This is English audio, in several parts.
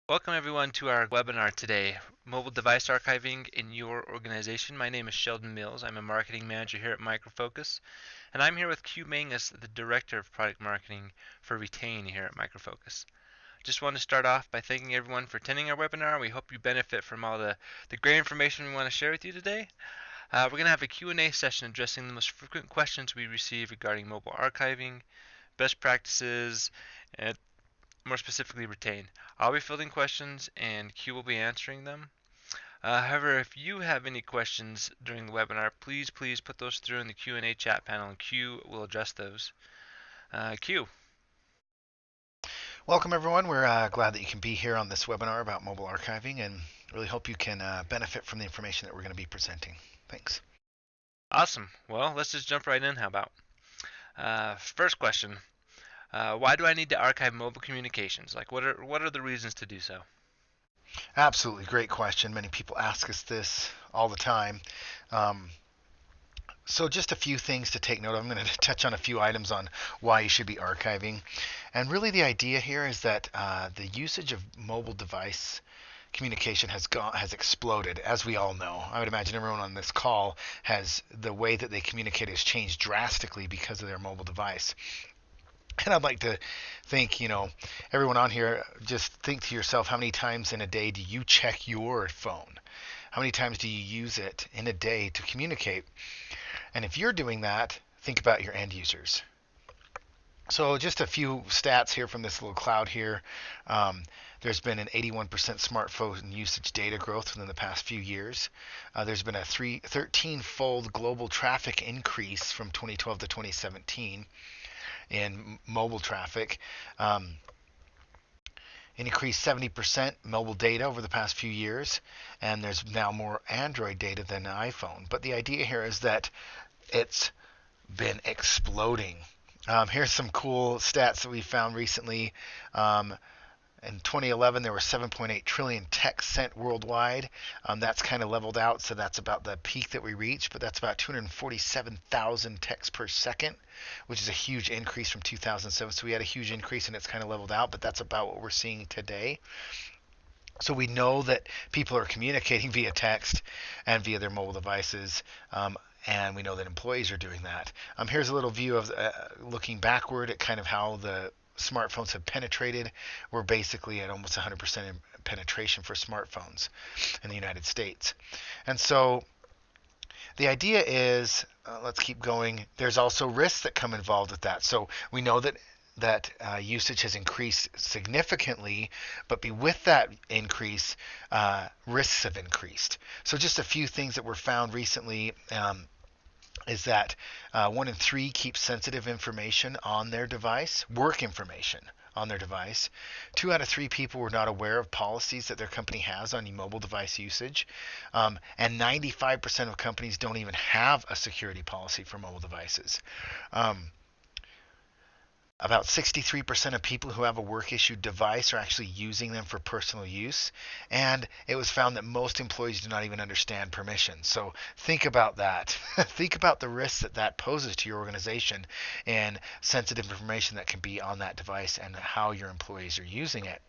Welcome everyone to our webinar today, Mobile Device Archiving in Your Organization. My name is Sheldon Mills. I'm a marketing manager here at Micro Focus, and I'm here with Q Mangus, the Director of Product Marketing for Retain here at Micro Focus. Just want to start off by thanking everyone for attending our webinar. We hope you benefit from all the great information we want to share with you today. We're going to have a Q&A session addressing the most frequent questions we receive regarding mobile archiving, best practices, and more specifically Retain. I'll be fielding questions and Q will be answering them. However, if you have any questions during the webinar, please put those through in the Q&A chat panel and Q will address those. Q. Welcome everyone. We're glad that you can be here on this webinar about mobile archiving and really hope you can benefit from the information that we're going to be presenting. Thanks. Awesome. Well, let's just jump right in. How about? First question. Why do I need to archive mobile communications? Like, what are the reasons to do so? Absolutely great question. Many people ask us this all the time. Um, so just a few things to take note of. I'm going to touch on a few items on why you should be archiving. And really the idea here is that the usage of mobile device communication has exploded, as we all know. I would imagine everyone on this call has the way that they communicate has changed drastically because of their mobile device. And I'd like to think, everyone on here, just think to yourself, how many times in a day do you check your phone? How many times do you use it in a day to communicate? And if you're doing that, think about your end users. So just a few stats here from this little cloud here. There's been an 81% smartphone usage data growth within the past few years. There's been a 13-fold global traffic increase from 2012 to 2017 in mobile traffic. Increased 70% mobile data over the past few years, and there's now more Android data than iPhone. But the idea here is that it's been exploding. Here's some cool stats that we found recently. In 2011, there were 7.8 trillion texts sent worldwide. That's kind of leveled out, so that's about the peak that we reached, but that's about 247,000 texts per second, which is a huge increase from 2007. So we had a huge increase and it's kind of leveled out, but that's about what we're seeing today. So we know that people are communicating via text and via their mobile devices. And we know that employees are doing that. Here's a little view of looking backward at kind of how the smartphones have penetrated. We're basically at almost 100% penetration for smartphones in the United States. And so the idea is, let's keep going. There's also risks that come involved with that. So we know that usage has increased significantly, but with that increase, risks have increased. So just a few things that were found recently is that 1 in 3 keep sensitive information on their device, work information on their device. 2 out of 3 people were not aware of policies that their company has on mobile device usage. And 95% of companies don't even have a security policy for mobile devices. About 63% of people who have a work issued device are actually using them for personal use. And it was found that most employees do not even understand permissions. So think about that. Think about the risks that that poses to your organization and sensitive information that can be on that device and how your employees are using it.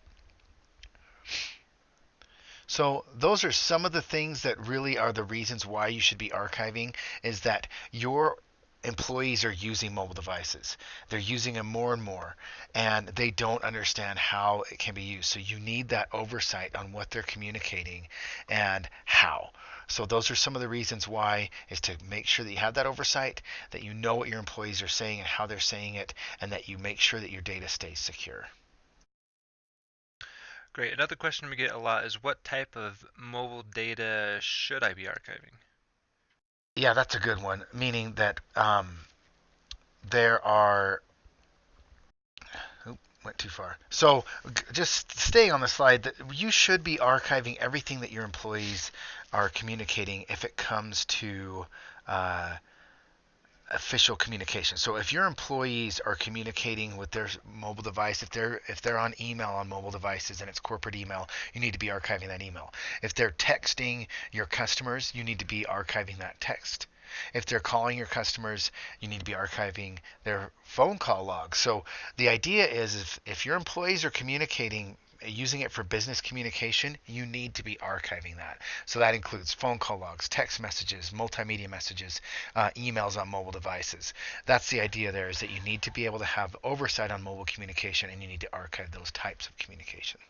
So those are some of the things that really are the reasons why you should be archiving, is that your employees are using mobile devices. They're using them more and more, and they don't understand how it can be used. So you need that oversight on what they're communicating and how. So those are some of the reasons why, is to make sure that you have that oversight, that you know what your employees are saying and how they're saying it, and that you make sure that your data stays secure. Great. Another question we get a lot is what type of mobile data should I be archiving? Yeah, that's a good one. Meaning that there are. Oop, went too far. So just staying on the slide, that you should be archiving everything that your employees are communicating if it comes to uh, official communication. So if your employees are communicating with their mobile device, if they're on email on mobile devices and it's corporate email, you need to be archiving that email. If they're texting your customers, you need to be archiving that text. If they're calling your customers, you need to be archiving their phone call log. So the idea is, if your employees are communicating using it for business communication, you need to be archiving that. So that includes phone call logs, text messages, multimedia messages, emails on mobile devices. That's the idea there, is that you need to be able to have oversight on mobile communication, and you need to archive those types of communication.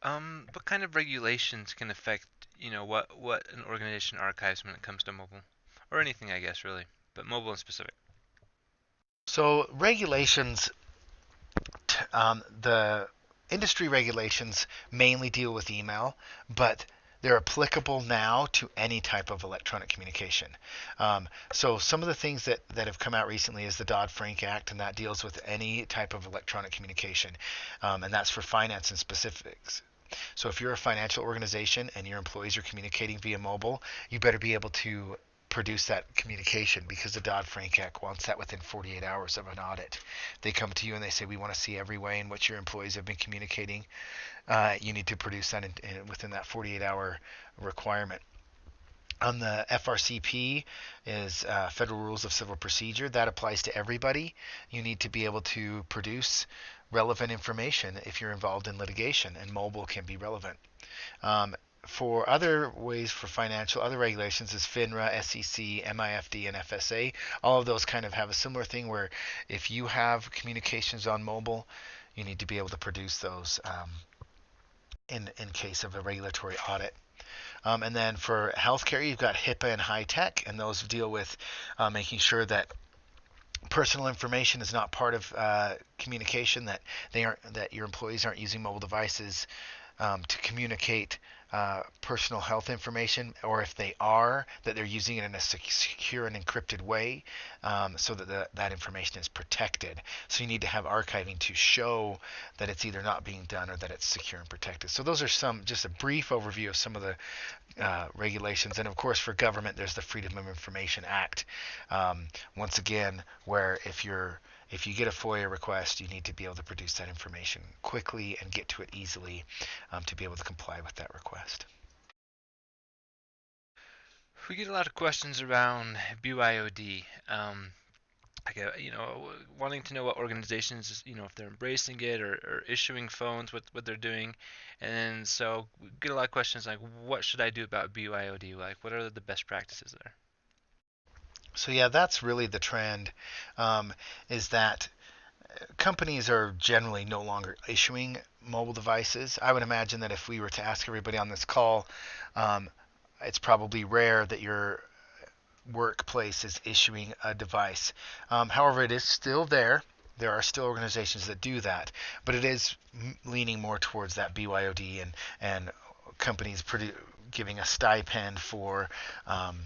What kind of regulations can affect, what an organization archives when it comes to mobile, or anything, I guess, really, but mobile in specific. So regulations, the industry regulations mainly deal with email, but they're applicable now to any type of electronic communication. So some of the things that have come out recently is the Dodd-Frank Act, and that deals with any type of electronic communication, and that's for finance and specifics. So if you're a financial organization and your employees are communicating via mobile, you better be able to produce that communication, because the Dodd-Frank Act wants that within 48 hours of an audit. They come to you and they say, we want to see every way in which your employees have been communicating. You need to produce that within that 48-hour requirement. On the FRCP is Federal Rules of Civil Procedure. That applies to everybody. You need to be able to produce relevant information if you're involved in litigation, and mobile can be relevant. Um, for other ways for financial, other regulations is FINRA, SEC, MIFD, and FSA. All of those kind of have a similar thing where if you have communications on mobile, you need to be able to produce those in case of a regulatory audit. And then for healthcare, you've got HIPAA and high tech, and those deal with making sure that personal information is not part of communication, that that your employees aren't using mobile devices to communicate personal health information, or if they are, that they're using it in a secure and encrypted way, so that that information is protected. So you need to have archiving to show that it's either not being done or that it's secure and protected. So those are just a brief overview of some of the regulations. And of course, for government, there's the Freedom of Information Act. Once again, where if you get a FOIA request, you need to be able to produce that information quickly and get to it easily, to be able to comply with that request. We get a lot of questions around BYOD. Wanting to know what organizations, if they're embracing it or issuing phones, what they're doing. And so we get a lot of questions like, what should I do about BYOD? Like, what are the best practices there? So yeah, that's really the trend, is that companies are generally no longer issuing mobile devices. I would imagine that if we were to ask everybody on this call, um, it's probably rare that your workplace is issuing a device. However, it is still there. There are still organizations that do that, but it is leaning more towards that BYOD, and companies giving a stipend um,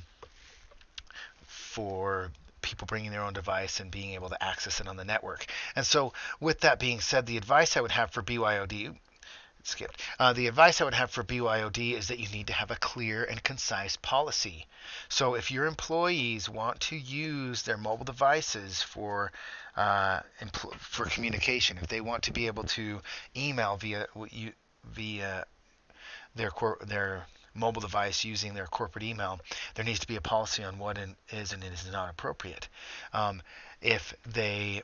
for people bringing their own device and being able to access it on the network. And so, with that being said, the advice I would have for BYOD skipped. The advice I would have for BYOD is that you need to have a clear and concise policy. So if your employees want to use their mobile devices for communication, if they want to be able to email via their mobile device using their corporate email, there needs to be a policy on what is and is not appropriate. If they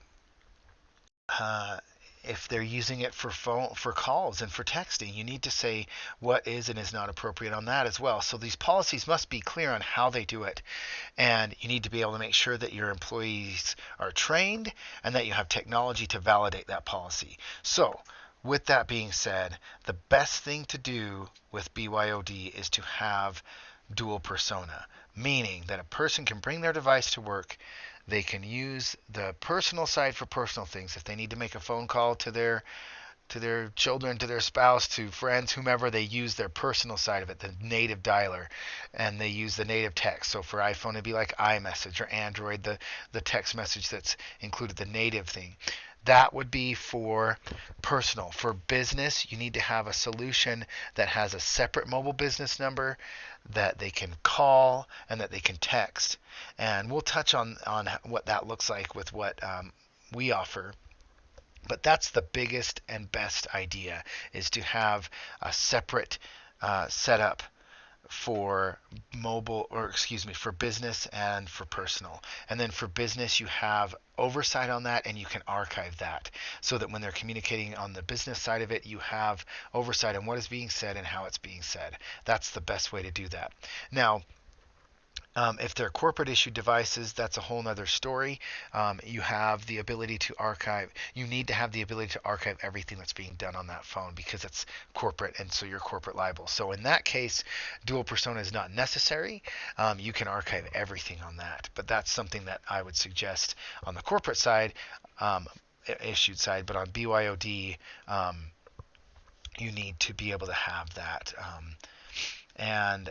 if they're using it for calls and for texting, you need to say what is and is not appropriate on that as well. So these policies must be clear on how they do it, and you need to be able to make sure that your employees are trained and that you have technology to validate that policy. So with that being said, the best thing to do with BYOD is to have dual persona, meaning that a person can bring their device to work. They can use the personal side for personal things. If they need to make a phone call to their children, to their spouse, to friends, whomever, they use their personal side of it, the native dialer, and they use the native text. So for iPhone, it'd be like iMessage, or Android, the text message that's included, the native thing. That would be for personal. For business, you need to have a solution that has a separate mobile business number that they can call and that they can text. And we'll touch on what that looks like with what we offer. But that's the biggest and best idea, is to have a separate setup for mobile, or excuse me, for business and for personal. And then for business, you have oversight on that and you can archive that so that when they're communicating on the business side of it, you have oversight on what is being said and how it's being said. That's the best way to do that. Now, if they're corporate issued devices, that's a whole nother story. You have the ability to archive. You need to have the ability to archive everything that's being done on that phone because it's corporate, and so you're corporate liable. So in that case, dual persona is not necessary. You can archive everything on that, but that's something that I would suggest on the corporate side, issued side. But on BYOD, you need to be able to have that. And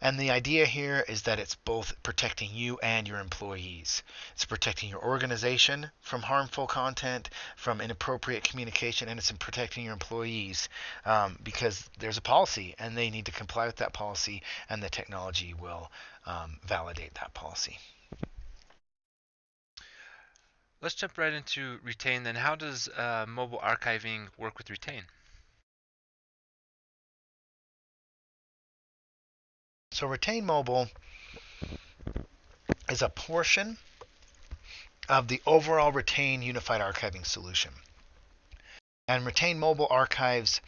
and the idea here is that it's both protecting you and your employees. It's protecting your organization from harmful content, from inappropriate communication, and it's in protecting your employees because there's a policy and they need to comply with that policy, and the technology will validate that policy. Let's jump right into Retain then. How does mobile archiving work with Retain? So Retain Mobile is a portion of the overall Retain Unified Archiving solution. And Retain Mobile archives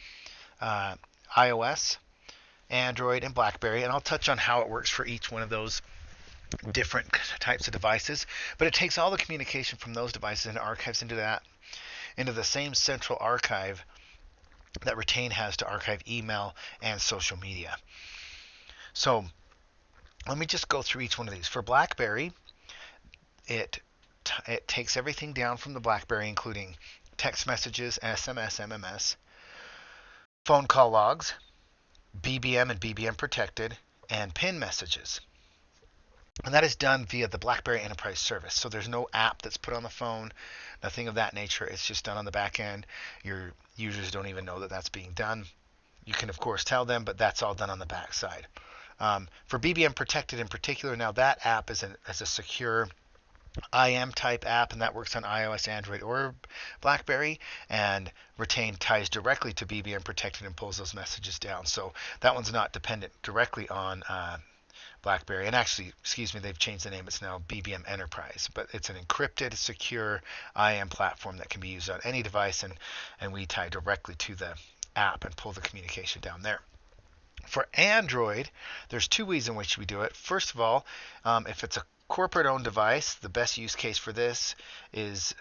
iOS, Android, and BlackBerry, and I'll touch on how it works for each one of those different types of devices. But it takes all the communication from those devices and archives into the same central archive that Retain has to archive email and social media. So let me just go through each one of these. For BlackBerry, it takes everything down from the BlackBerry, including text messages, SMS, MMS, phone call logs, BBM and BBM protected, and PIN messages. And that is done via the BlackBerry Enterprise Service. So there's no app that's put on the phone, nothing of that nature. It's just done on the back end. Your users don't even know that that's being done. You can, of course, tell them, but that's all done on the back side. For BBM Protected in particular, now that app is a secure IM type app, and that works on iOS, Android, or BlackBerry, and Retain ties directly to BBM Protected and pulls those messages down. So that one's not dependent directly on BlackBerry. And actually, excuse me, they've changed the name. It's now BBM Enterprise, but it's an encrypted, secure IM platform that can be used on any device, and we tie directly to the app and pull the communication down there. For Android, there's two ways in which we do it. First of all, if it's a corporate-owned device, the best use case for this is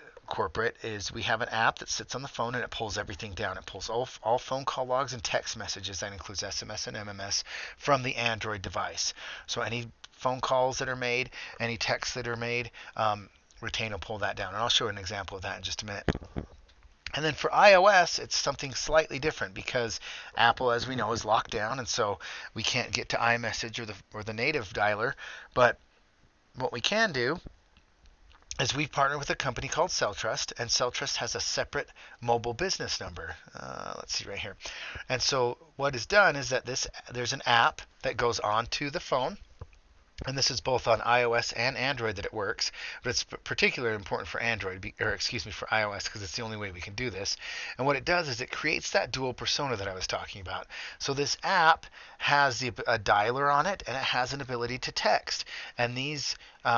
we have an app that sits on the phone and it pulls everything down. It pulls all phone call logs and text messages, that includes SMS and MMS, from the Android device. So any phone calls that are made, any texts that are made, Retain will pull that down. And I'll show an example of that in just a minute. And then for iOS, it's something slightly different because Apple, as we know, is locked down, and so we can't get to iMessage or the native dialer. But what we can do is we've partnered with a company called CellTrust, and CellTrust has a separate mobile business number. Let's see right here. And so what is done is that there's an app that goes onto the phone. And this is both on iOS and Android that it works, but it's particularly important for Android, or excuse me, for iOS, because it's the only way we can do this. And what it does is it creates that dual persona that I was talking about. So this app has a dialer on it, and it has an ability to text. And these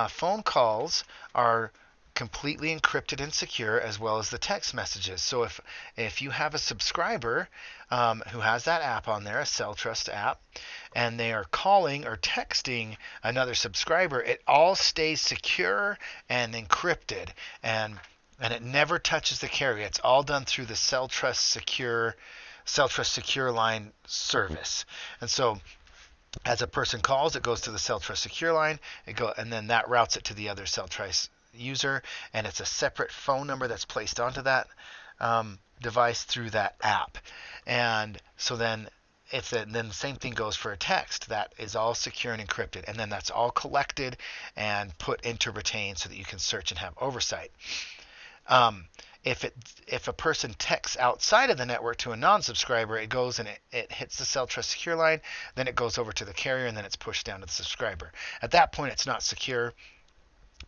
phone calls are completely encrypted and secure, as well as the text messages. So if you have a subscriber who has that app on there, a CellTrust app, and they are calling or texting another subscriber, it all stays secure and encrypted, and it never touches the carrier. It's all done through the CellTrust Secure Line service. And so as a person calls, it goes to the CellTrust Secure Line, and then that routes it to the other CellTrust user, and it's a separate phone number that's placed onto that device through that app. And so then then the same thing goes for a text. That is all secure and encrypted, and then that's all collected and put into Retain so that you can search and have oversight. If a person texts outside of the network to a non-subscriber, it goes and it hits the CellTrust Secure Line, then it goes over to the carrier, and then it's pushed down to the subscriber. At that point, it's not secure.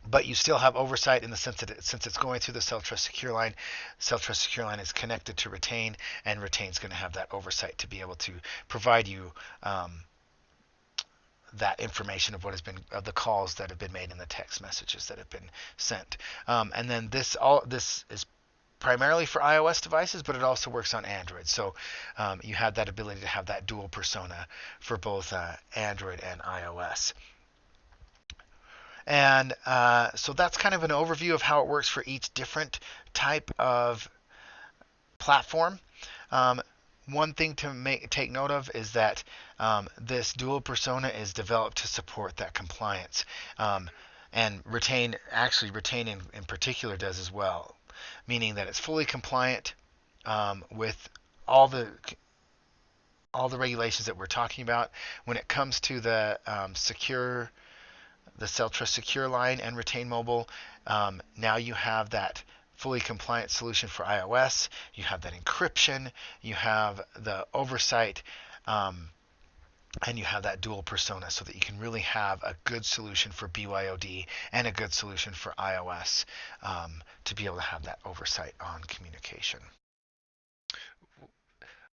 but you still have oversight in the sense that since it's going through the Cell-Trust Secure line, Cell-Trust Secure line is connected to Retain, and Retain's going to have that oversight to be able to provide you that information of what has been of the calls that have been made and the text messages that have been sent. And then this is primarily for iOS devices, but it also works on Android. So you have that ability to have that dual persona for both Android and iOS. And so that's kind of an overview of how it works for each different type of platform. Um, One thing to take note of is that this dual persona is developed to support that compliance. And Retain in particular does as well, meaning that it's fully compliant with all the all the regulations that we're talking about when it comes to the Cell-Trust Secure line and Retain Mobile. Now you have that fully compliant solution for iOS. You have that encryption. You have the oversight. And you have that dual persona so that you can really have a good solution for BYOD and a good solution for iOS to be able to have that oversight on communication.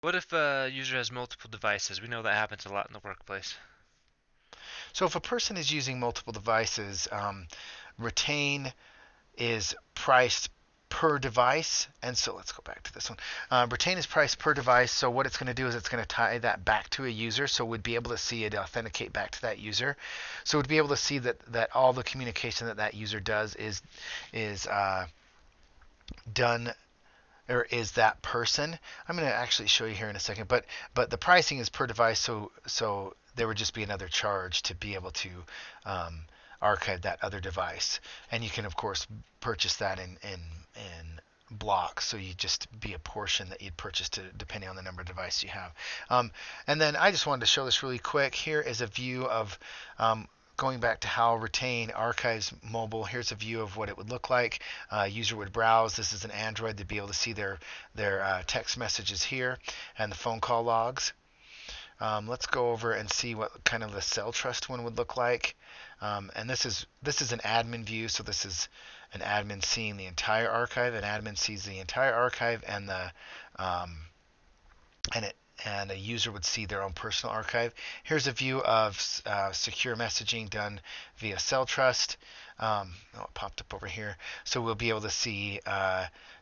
What if a user has multiple devices? We know that happens a lot in the workplace. So if a person is using multiple devices, Retain is priced per device. And so let's go back to this one. Retain is priced per device. So what it's going to do is it's going to tie that back to a user. So we'd be able to see it authenticate back to that user. So we'd be able to see that all the communication that user does is done or is that person. I'm going to actually show you here in a second. But the pricing is per device. So there would just be another charge to be able to archive that other device. And you can of course purchase that in blocks, so you just be a portion that you'd purchase to depending on the number of devices you have. And then I just wanted to show this really quick. Here is a view of going back to how Retain archives mobile. Here's a view of what it would look like. User would browse. This is an Android. They'd be able to see their text messages here and the phone call logs. Let's go over and see what kind of the Cell-Trust one would look like. And this is an admin view, so this is an admin seeing the entire archive. An admin sees the entire archive, and and a user would see their own personal archive. Here's a view of secure messaging done via Cell-Trust. It popped up over here. So we'll be able to see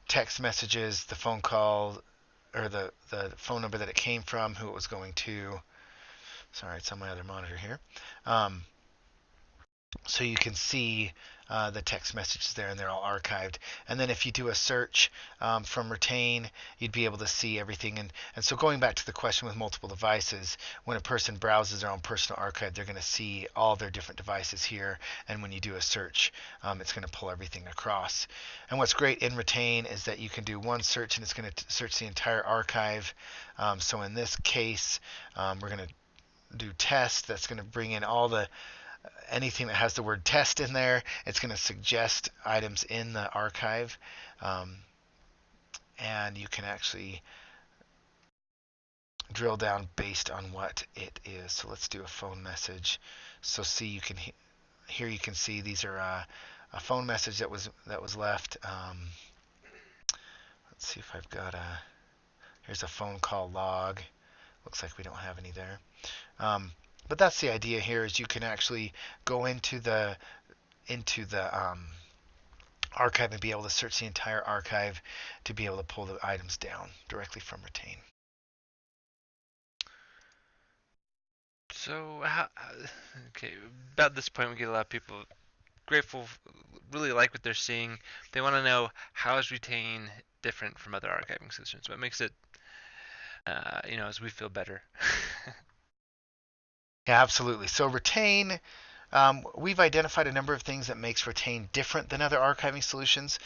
text messages, the phone call, or the phone number that it came from, who it was going to. Sorry, it's on my other monitor here. So you can see the text messages there, and they're all archived. And then if you do a search from Retain, you'd be able to see everything. And so going back to the question with multiple devices, when a person browses their own personal archive, they're going to see all their different devices here. And when you do a search, it's going to pull everything across. And what's great in Retain is that you can do one search, and it's going to search the entire archive. So in this case, we're going to do test. That's going to bring in all the anything that has the word test in there. It's going to suggest items in the archive, and you can actually drill down based on what it is. So let's do a phone message. So see, you can here you can see these are a phone message that was left. Let's see if I've got here's a phone call log. Looks like we don't have any there. But that's the idea here, is you can actually go into the archive and be able to search the entire archive to be able to pull the items down directly from Retain. So, okay, about this point, we get a lot of people grateful, really like what they're seeing. They want to know, how is Retain different from other archiving solutions? What makes it, as we feel better? Yeah, absolutely. So Retain, we've identified a number of things that makes Retain different than other archiving solutions.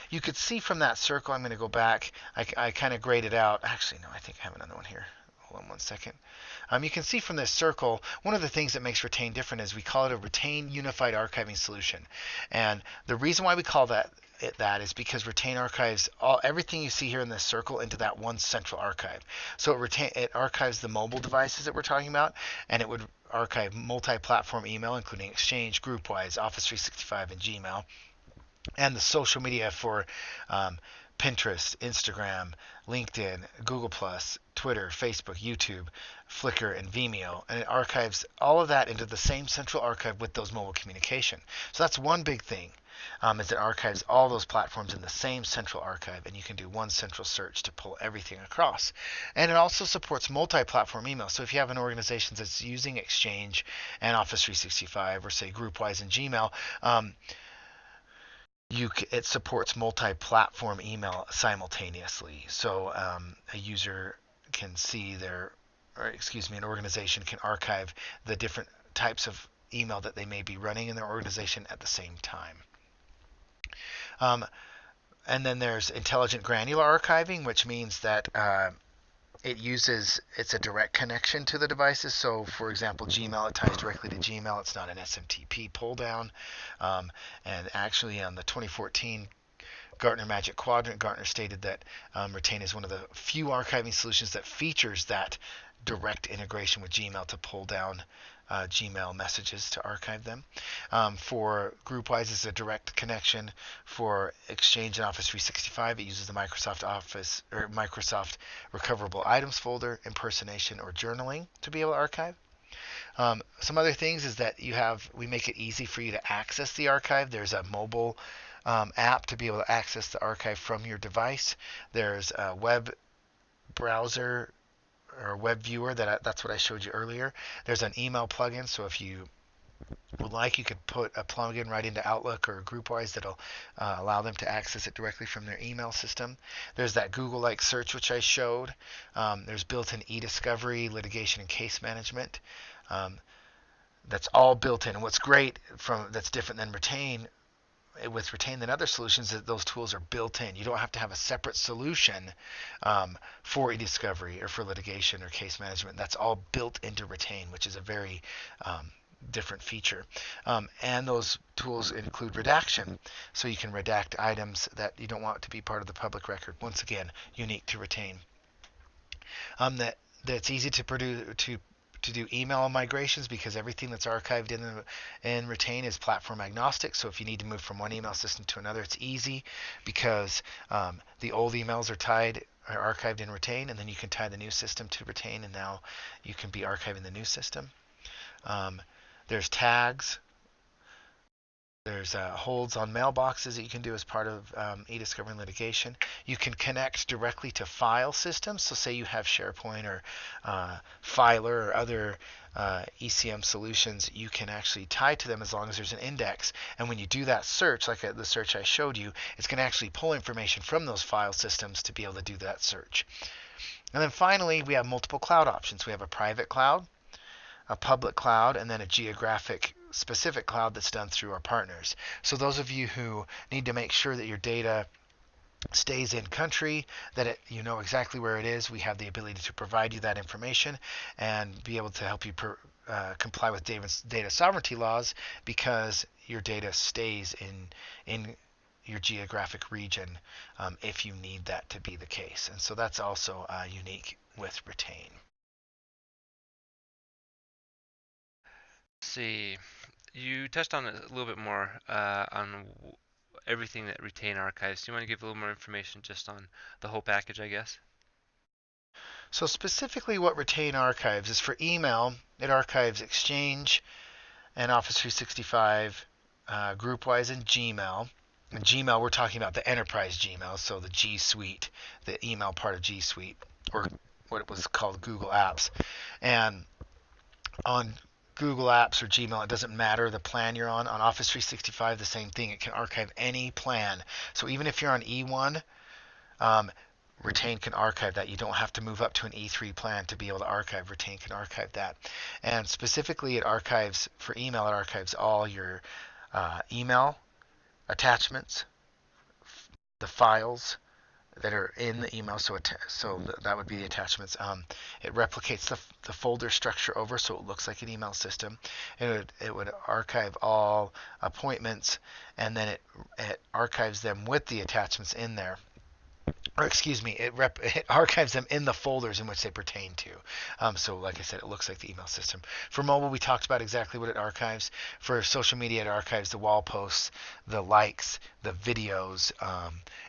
You could see from that circle, I'm going to go back, I kind of graded out. Actually, no, I think I have another one here. Hold on one second. You can see from this circle, one of the things that makes Retain different is we call it a Retain Unified Archiving Solution. And the reason why we call that is because Retain archives everything you see here in this circle into that one central archive. So it archives the mobile devices that we're talking about, and it would archive multi-platform email, including Exchange, GroupWise, Office 365, and Gmail, and the social media for um, Pinterest, Instagram, LinkedIn, Google+, Twitter, Facebook, YouTube, Flickr, and Vimeo. And it archives all of that into the same central archive with those mobile communication. So that's one big thing, is it archives all those platforms in the same central archive, and you can do one central search to pull everything across. And it also supports multi-platform email. So if you have an organization that's using Exchange and Office 365, or say GroupWise and Gmail, it supports multi-platform email simultaneously. So a user can see an organization can archive the different types of email that they may be running in their organization at the same time. Um, and then there's intelligent granular archiving, which means that it's a direct connection to the devices. So, for example, Gmail, it ties directly to Gmail. It's not an SMTP pull down. And actually, on the 2014 Gartner Magic Quadrant, Gartner stated that Retain is one of the few archiving solutions that features that direct integration with Gmail to pull down Gmail messages to archive them. For GroupWise, it's a direct connection. For Exchange and Office 365, it uses the Microsoft Recoverable Items folder, impersonation, or journaling to be able to archive. Some other things is that we make it easy for you to access the archive. There's a mobile app to be able to access the archive from your device. There's a web browser or web viewer that's what I showed you earlier. There's an email plugin, so if you would like, you could put a plugin right into Outlook or GroupWise that'll allow them to access it directly from their email system. There's that Google-like search which I showed. There's built-in eDiscovery, litigation, and case management. That's all built in. And what's great that's different than Retain with Retain than other solutions that those tools are built in. You don't have to have a separate solution for eDiscovery or for litigation or case management. That's all built into Retain, which is a very different feature. And those tools include redaction, so you can redact items that you don't want to be part of the public record. Once again, unique to Retain. That's easy to do email migrations because everything that's archived in Retain is platform agnostic. So if you need to move from one email system to another, it's easy because the old emails are archived in Retain, and then you can tie the new system to Retain, and now you can be archiving the new system. There's tags. There's holds on mailboxes that you can do as part of eDiscovery and litigation. You can connect directly to file systems. So say you have SharePoint or Filer or other ECM solutions, you can actually tie to them as long as there's an index. And when you do that search, like the search I showed you, it's going to actually pull information from those file systems to be able to do that search. And then finally, we have multiple cloud options. We have a private cloud, a public cloud, and then a geographic specific cloud that's done through our partners. So those of you who need to make sure that your data stays in country, that you know exactly where it is, we have the ability to provide you that information and be able to help you comply with data sovereignty laws because your data stays in your geographic region if you need that to be the case. And so that's also unique with Retain. Let's see. You touched on it a little bit more on everything that Retain archives. Do you want to give a little more information just on the whole package, I guess? So specifically what Retain archives is for email, it archives Exchange and Office 365, GroupWise, and Gmail. And Gmail, we're talking about the enterprise Gmail, so the G Suite, the email part of G Suite, or what it was called Google Apps. And on Google Apps or Gmail, it doesn't matter the plan you're on. On Office 365, the same thing. It can archive any plan. So even if you're on E1, Retain can archive that. You don't have to move up to an E3 plan to be able to archive. Retain can archive that. And specifically, it archives for email. It archives all your email attachments, the files that are in the email, so that would be the attachments. It replicates the folder structure over so it looks like an email system. It would archive all appointments, and then it archives them with the attachments in there. or excuse me, it archives them in the folders in which they pertain to. So, like I said, it looks like the email system. For mobile, we talked about exactly what it archives. For social media, it archives the wall posts, the likes, the videos,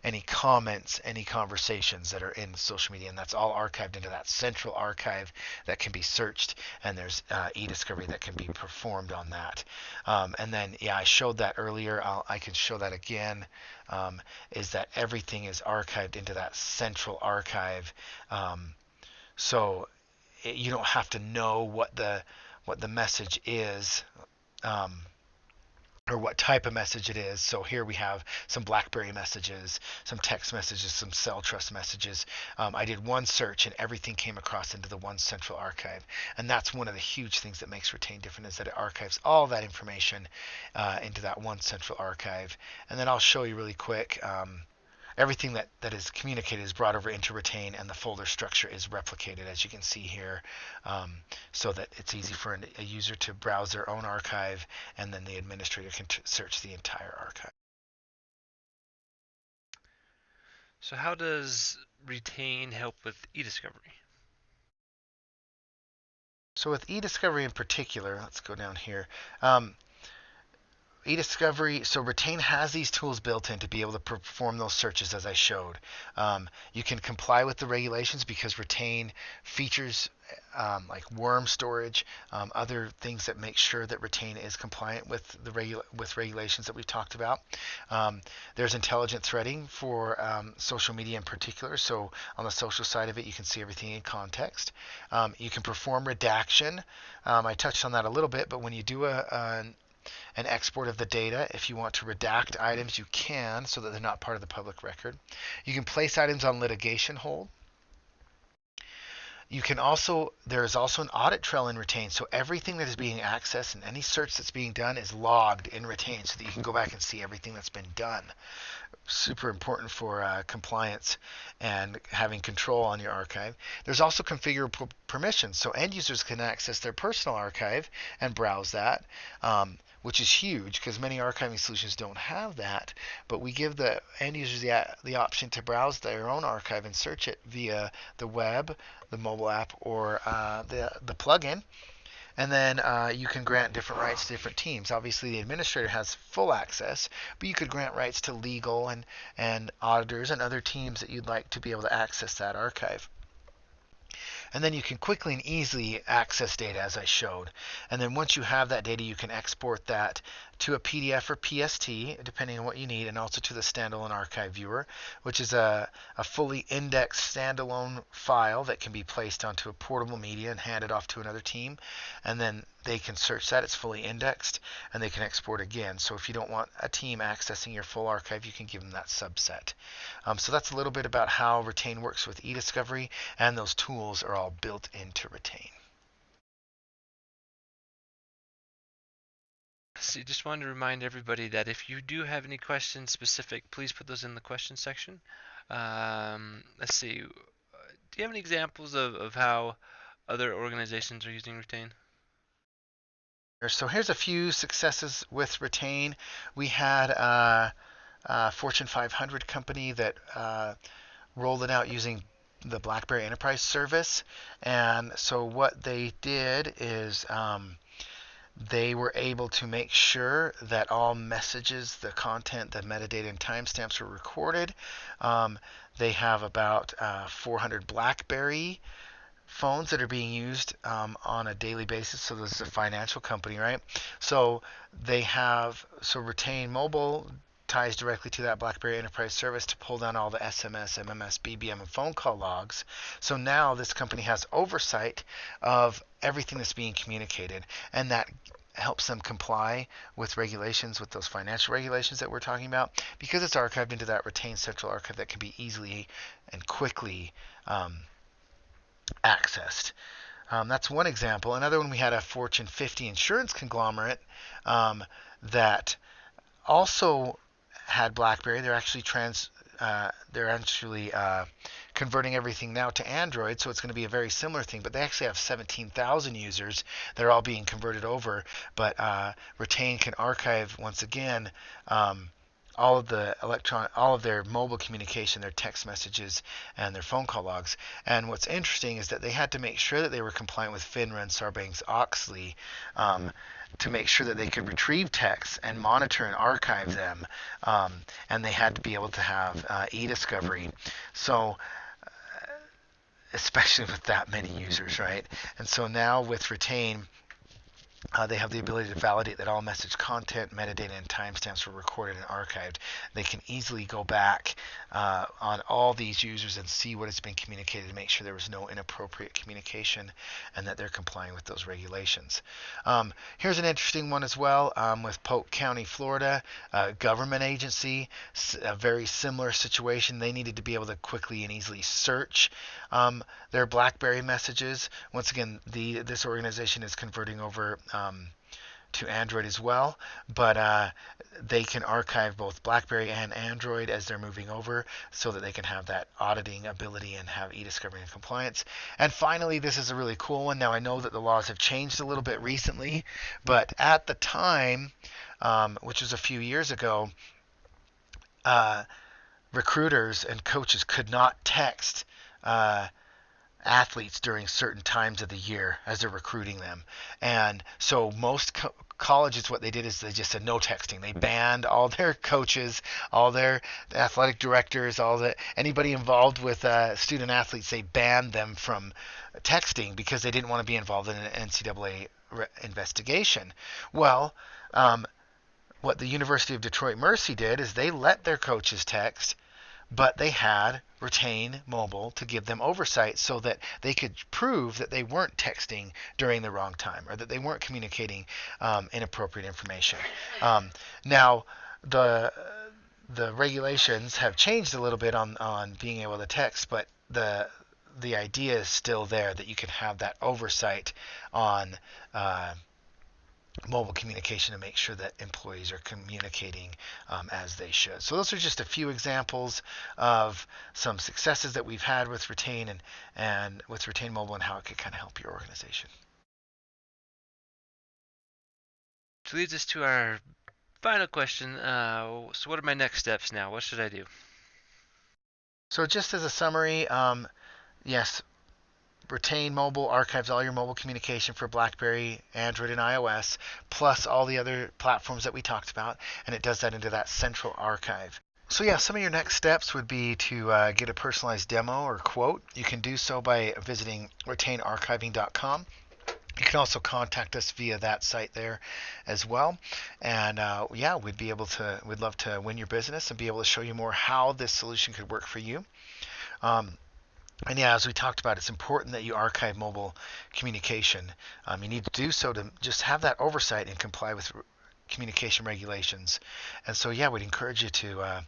any comments, any conversations that are in social media, and that's all archived into that central archive that can be searched. And there's eDiscovery that can be performed on that. And then, yeah, I showed that earlier. I can show that again. Is that everything is archived into that central archive. So you don't have to know what the message is. Or what type of message it is. So here we have some BlackBerry messages, some text messages, some cell trust messages. I did one search and everything came across into the one central archive. And that's one of the huge things that makes Retain different, is that it archives all that information into that one central archive. And then I'll show you really quick. Everything that is communicated is brought over into Retain, and the folder structure is replicated, as you can see here, so that it's easy for a user to browse their own archive, and then the administrator can search the entire archive. So how does Retain help with eDiscovery? So with eDiscovery in particular, let's go down here. eDiscovery, so Retain has these tools built in to be able to perform those searches as I showed. You can comply with the regulations because Retain features like worm storage, other things that make sure that Retain is compliant with the regulations that we've talked about. There's intelligent threading for social media in particular. So on the social side of it, you can see everything in context. You can perform redaction. I touched on that a little bit, but when you do an export of the data, if you want to redact items, you can, so that they're not part of the public record. You can place items on litigation hold. You can also, there is also an audit trail in Retain, so everything that is being accessed and any search that's being done is logged in Retain, so that you can go back and see everything that's been done. Super important for compliance and having control on your archive. There's also configurable permissions, so end users can access their personal archive and browse that, which is huge because many archiving solutions don't have that. But we give the end users the option to browse their own archive and search it via the web, the mobile app, or the plugin. And then you can grant different rights to different teams. Obviously, the administrator has full access, but you could grant rights to legal and auditors and other teams that you'd like to be able to access that archive. And then you can quickly and easily access data, as I showed. And then once you have that data, you can export that to a PDF or PST, depending on what you need, and also to the standalone archive viewer, which is a fully indexed standalone file that can be placed onto a portable media and handed off to another team. And then they can search that. It's fully indexed, and they can export again. So if you don't want a team accessing your full archive, you can give them that subset. So that's a little bit about how Retain works with eDiscovery, and those tools are all built into Retain. So just wanted to remind everybody that if you do have any questions specific, please put those in the question section. Let's see. Do you have any examples of how other organizations are using Retain? So here's a few successes with Retain. We had a Fortune 500 company that rolled it out using the BlackBerry Enterprise service. And so what they did is they were able to make sure that all messages, the content, the metadata, and timestamps were recorded. They have about 400 BlackBerry phones that are being used on a daily basis. So this is a financial company, right? So they have, so Retain Mobile ties directly to that BlackBerry Enterprise service to pull down all the SMS, MMS, BBM, and phone call logs. So now this company has oversight of everything that's being communicated, and that helps them comply with regulations, with those financial regulations that we're talking about, because it's archived into that Retain central archive that can be easily and quickly accessed. That's one example. Another one, we had a Fortune 50 insurance conglomerate that also had BlackBerry. They're actually converting everything now to Android, so it's going to be a very similar thing. But they actually have 17,000 users that are all being converted over. But Retain can archive once again all of their mobile communication, their text messages, and their phone call logs. And what's interesting is that they had to make sure that they were compliant with FINRA and Sarbanes-Oxley to make sure that they could retrieve texts and monitor and archive them. And they had to be able to have eDiscovery. So especially with that many users, right? And so now with Retain, they have the ability to validate that all message content, metadata, and timestamps were recorded and archived. They can easily go back on all these users and see what has been communicated to make sure there was no inappropriate communication and that they're complying with those regulations. Here's an interesting one as well with Polk County, Florida, a government agency, a very similar situation. They needed to be able to quickly and easily search their BlackBerry messages. Once again, this organization is converting over to Android as well, but they can archive both BlackBerry and Android as they're moving over so that they can have that auditing ability and have eDiscovery and compliance. And finally, this is a really cool one. Now, I know that the laws have changed a little bit recently, but at the time, which was a few years ago, recruiters and coaches could not text athletes during certain times of the year as they're recruiting them. And so most colleges, what they did is they just said no texting. They banned all their coaches, all their athletic directors, anybody involved with student athletes. They banned them from texting because they didn't want to be involved in an NCAA investigation. Well, what the University of Detroit Mercy did is they let their coaches text, but they had Retain Mobile to give them oversight so that they could prove that they weren't texting during the wrong time or that they weren't communicating inappropriate information. Now, the regulations have changed a little bit on being able to text, but the idea is still there that you can have that oversight on mobile communication to make sure that employees are communicating as they should. So those are just a few examples of some successes that we've had with Retain and with Retain Mobile and how it could kind of help your organization. Which leads us to our final question. So what are my next steps now? What should I do? So just as a summary, yes, Retain Mobile archives all your mobile communication for BlackBerry, Android, and iOS, plus all the other platforms that we talked about, and it does that into that central archive. So yeah, some of your next steps would be to get a personalized demo or quote. You can do so by visiting retainarchiving.com. You can also contact us via that site there as well. And yeah, we'd love to win your business and be able to show you more how this solution could work for you. And yeah, as we talked about, it's important that you archive mobile communication. You need to do so to just have that oversight and comply with communication regulations. And so yeah, we'd encourage you to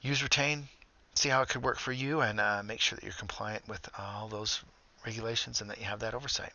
use Retain, see how it could work for you, and make sure that you're compliant with all those regulations and that you have that oversight.